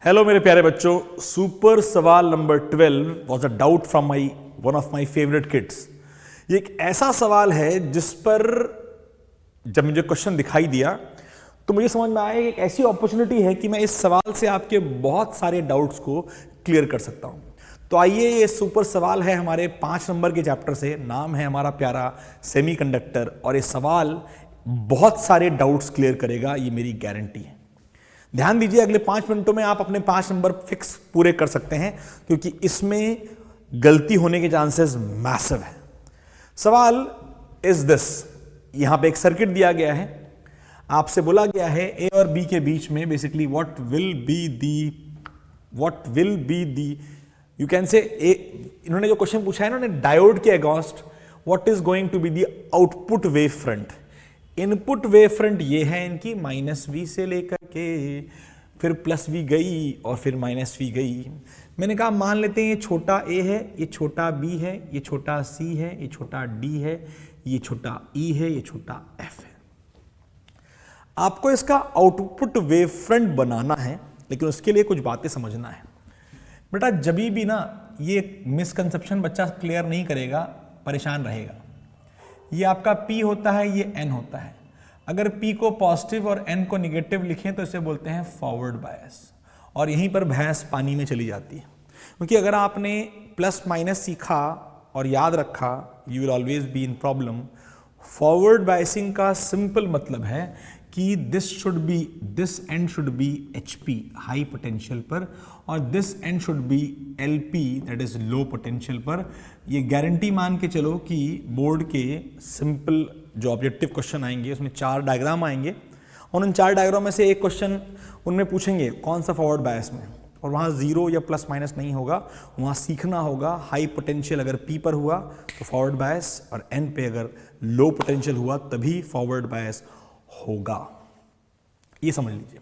Hello मेरे प्यारे बच्चों, सुपर सवाल number 12 was a doubt from my one of my favourite kids. ये एक ऐसा सवाल है जिस पर जब मुझे क्वेश्चन दिखाई दिया तो मुझे समझ में आया कि एक ऐसी अपॉर्चुनिटी है कि मैं इस सवाल से आपके बहुत सारे डाउट्स को क्लियर कर सकता हूं। तो आइए, ये सुपर सवाल है हमारे 5 नंबर के चैप्टर से। नाम है हमारा प्यारा सेमीकंडक्टर, और ये सवाल बहुत सारे डाउट्स क्लियर करेगा, ये मेरी गारंटी है। ध्यान दीजिए, अगले 5 मिनटों में आप अपने 5 नंबर फिक्स पूरे कर सकते हैं, क्योंकि इसमें गलती होने के चांसेस मैसिव है। सवाल इज दिस, यहां पे एक सर्किट दिया गया है, आपसे बोला गया है ए और बी के बीच में basically what will be the you can say a. इन्होंने जो क्वेश्चन पूछा है, इन्होंने डायोड के against what is going to be the output wave front. Input wave front ये है इनकी -v से लेकर के फिर +v गई और फिर -v गई। मैंने कहा मान लेते हैं ये छोटा a है, ये छोटा b है, ये छोटा c है, ये छोटा d है, ये छोटा e है, ये छोटा f है। आपको इसका आउटपुट वेव फ्रंट बनाना है, लेकिन उसके लिए कुछ बातें समझना है। बेटा जभी भी ना ये मिसकंसेप्शन बच्चा क्लियर नहीं करेगा, परेशान रहेगा। ये आपका P होता है, ये N होता है। अगर P को पॉजिटिव और N को निगेटिव लिखें तो इसे बोलते हैं फॉरवर्ड बायस, और यहीं पर भैंस पानी में चली जाती है। क्योंकि अगर आपने प्लस माइनस सीखा और याद रखा, you will always be in problem. Forward biasing का सिंपल मतलब है कि this and should be HP high potential पर, और this and should be LP that is low potential पर। ये गारंटी मान के चलो कि बोर्ड के सिंपल जो ऑब्जेक्टिव क्वेश्चन आएंगे उसमें 4 डायग्राम आएंगे, और उन 4 डायग्राम में से एक क्वेश्चन उनमें पूछेंगे कौन सा फॉरवर्ड बायस में, और वहाँ 0 या प्लस माइनस नहीं होगा। वहाँ सीखना होगा हाई पोटेंशियल अगर P पर हुआ तो फॉरवर्ड बायस, और N पे अगर लो पोटेंशियल हुआ तभी फॉरवर्ड बायस होगा। ये समझ लीजिए।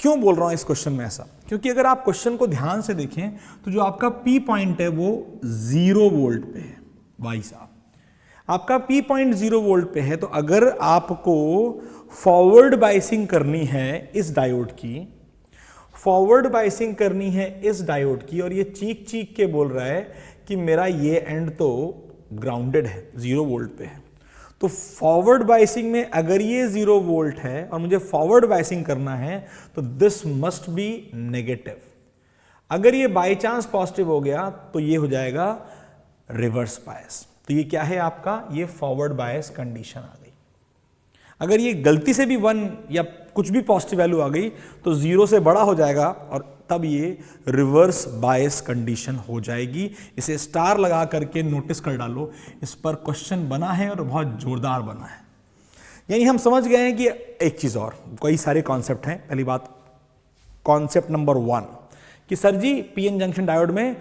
क्यों बोल रहा हूं इस क्वेश्चन में ऐसा? क्योंकि अगर आप क्वेश्चन को ध्यान से देखें तो जो आपका P पॉइंट है वो 0 वोल्ट पे है। भाई साहब, आपका P पॉइंट 0 वोल्ट पे है, तो अगर आपको फॉरवर्ड बायसिंग करनी है इस डायोड की, फॉरवर्ड बायसिंग करनी है इस डायोड की, और ये चीख चीख के बोल रहा है कि मेरा ये एंड तो ग्राउंडेड है, 0 वोल्ट पे है, तो फॉरवर्ड बायसिंग में अगर ये 0 वोल्ट है और मुझे फॉरवर्ड बायसिंग करना है तो दिस मस्ट बी नेगेटिव। अगर ये बाय चांस पॉजिटिव हो गया तो ये हो जाएगा रिवर्स बायस। तो ये क्या है आपका? ये फॉरवर्ड बायस कंडीशन आ गई। अगर ये गलती से भी 1 या कुछ भी पॉजिटिव वैल्यू आ गई तो 0 से बड़ा हो जाएगा, और तब ये रिवर्स बायस कंडीशन हो जाएगी। इसे स्टार लगा करके नोटिस कर डालो, इस पर क्वेश्चन बना है और बहुत जोरदार बना है। यानी हम समझ गए हैं कि एक चीज और, कई सारे कॉन्सेप्ट हैं। पहली बात, कॉन्सेप्ट नंबर 1 कि सर जी PN जंक्शन डायोड में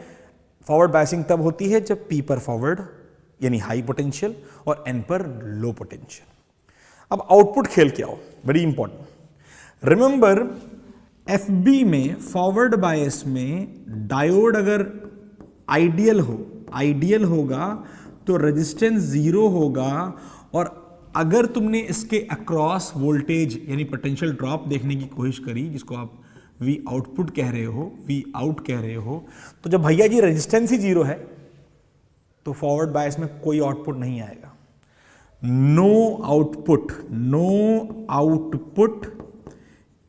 फॉरवर्ड बायसिंग तब होती है जब P पर फॉरवर्ड यानी हाई पोटेंशियल और N पर लो पोटेंशियल। अब आउटपुट खेल के आओ, वेरी इंपॉर्टेंट। रिमेंबर, FB में फॉरवर्ड बायस में डायोड अगर आइडियल होगा तो रेजिस्टेंस 0 होगा, और अगर तुमने इसके अक्रॉस वोल्टेज यानी पोटेंशियल ड्रॉप देखने की कोशिश करी, जिसको आप V आउटपुट कह रहे हो, V आउट कह रहे हो, तो जब भैया जी रेजिस्टेंस ही 0 है तो फॉरवर्ड बायस में कोई आउटपुट नहीं आएगा। नो आउटपुट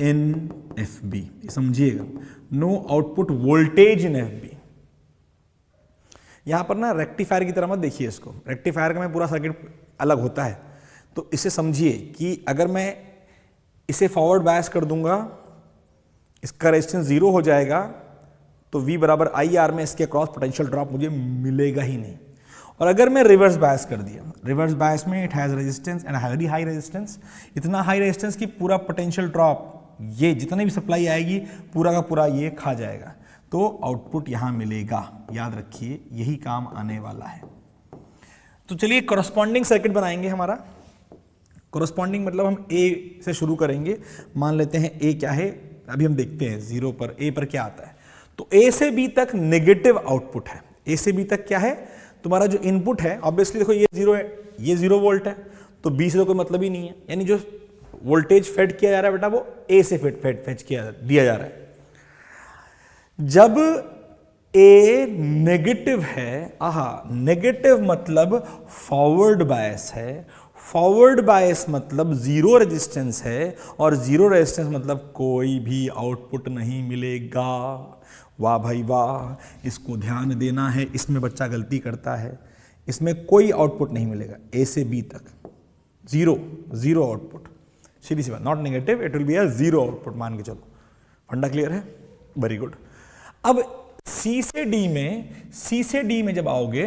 इन FB, समझिएगा, नो आउटपुट वोल्टेज इन FB। यहां पर ना रेक्टिफायर की तरह मत देखिए इसको, रेक्टिफायर का में पूरा सर्किट अलग होता है। तो इसे समझिए कि अगर मैं इसे फॉरवर्ड बायस कर दूंगा, इसका रेजिस्टेंस 0 हो जाएगा, तो V बराबर IR में इसके क्रॉस पोटेंशियल ड्रॉप मुझे मिलेगा ही नहीं। और अगर मैं रिवर्स बायस कर दिया, रिवर्स बायस में it has resistance and very high resistance, इतना हाई रेजिस्टेंस कि पूरा पोटेंशियल ड्रॉप, ये जितनी भी सप्लाई आएगी पूरा का पूरा ये खा जाएगा, तो आउटपुट यहां मिलेगा। याद रखिए, यही काम आने वाला है। तो चलिए कॉरस्पॉन्डिंग सर्किट बनाएंगे हमारा। कॉरस्पॉन्डिंग मतलब हम A से शुरू करेंगे। मान लेते हैं A क्या है, अभी हम देखते हैं 0 पर A पर क्या आता है। तो A से B तक नेगेटिव आउटपुट है। A से B तक क्या है? तुम्हारा जो इनपुट है, ऑब्वियसली देखो ये 0 है, ये 0 वोल्ट है, तो B से तो कोई मतलब ही नहीं है। यानी जो वोल्टेज फेड किया जा रहा है बेटा, वो A से फेच किया दिया जा रहा है। जब ए नेगेटिव है, नेगेटिव मतलब फॉरवर्ड बायस है, फॉरवर्ड बायस मतलब जीरो रेजिस्टेंस है, और जीरो रेजिस्टेंस मतलब कोई भी आउटपुट नहीं मिलेगा। वाह भाई वाह, इसको ध्यान देना है, इसमें बच्चा गलती करता है, इसमें कोई आउटपुट नहीं मिलेगा, ए से बी तक जीरो आउटपुट, सीधी सी बात, not negative, it will be a zero output मान के चलो। फंडा क्लियर है? Very good. अब सी से डी में जब आओगे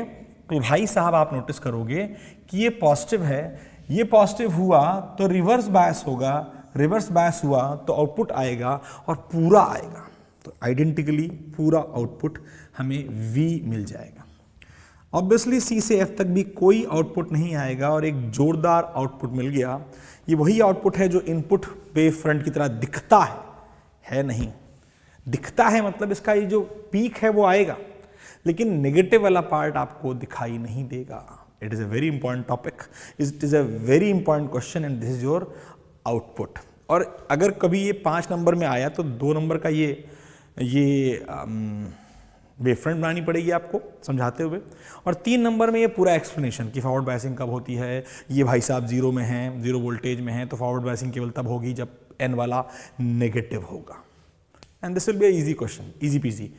तो भाई साहब आप नोटिस करोगे कि ये पॉजिटिव है, ये पॉजिटिव हुआ तो रिवर्स बायस होगा, रिवर्स बायस हुआ तो आउटपुट आएगा और पूरा आएगा, तो आइडेंटिकली पूरा आउटपुट हमें V मिल जाएगा। ऑब्वियसली सी से एफ तक भी कोई आउटपुट नहीं आएगा और एक जोरदार आउटपुट मिल गया। ये वही आउटपुट है जो इनपुट वेव फ्रंट की तरह दिखता है नहीं, दिखता है मतलब इसका ये जो पीक है वो आएगा, लेकिन नेगेटिव वाला पार्ट आपको दिखाई नहीं देगा। It is a very important topic, it is a very important question and this is your output. और अगर कभी ये 5 नंबर में आया तो 2 नंबर का ये वेव फ्रंट बनानी पड़ेगी आपको समझाते हुए, और 3 नंबर में ये पूरा एक्सप्लेनेशन कि फॉरवर्ड बायसिंग कब होती है, ये भाई साहब जीरो में है, जीरो वोल्टेज में है, तो फॉरवर्ड बायसिंग केवल तब होगी जब एन वाला नेगेटिव होगा। And this will be easy question, easy PG.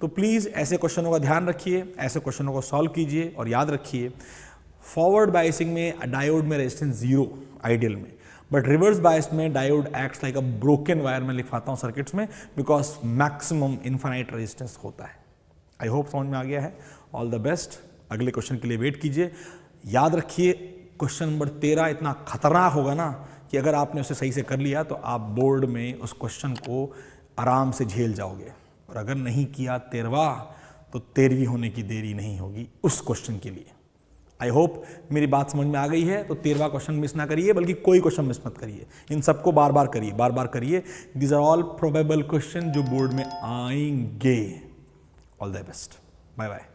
तो प्लीज़ ऐसे क्वेश्चनों का ध्यान रखिए, ऐसे क्वेश्चनों को सॉल्व कीजिए और याद रखिए फॉरवर्ड बायसिंग में डायोड में रेजिस्टेंस जीरो आइडियल में, बट रिवर्स बायस में diode acts like a broken wire में लिखवाता हूँ सर्किट्स में, बिकॉज मैक्सिमम इनफाइनाइट रेजिस्टेंस होता है। आई होप समझ में आ गया है। ऑल द बेस्ट, अगले क्वेश्चन के लिए वेट कीजिए। याद रखिए क्वेश्चन नंबर 13 इतना खतरनाक होगा ना कि अगर आपने उसे सही से कर लिया तो आप बोर्ड में उस क्वेश्चन को आराम से झेल जाओगे, और अगर नहीं किया 13वां तो 13वीं होने की देरी नहीं होगी उस क्वेश्चन के लिए। आई होप मेरी बात समझ में आ गई है। तो 13वां क्वेश्चन मिस ना करिए, बल्कि कोई क्वेश्चन मिस मत करिए, इन सबको बार बार करिए। These are all probable question जो बोर्ड में आएंगे। All the best, bye bye.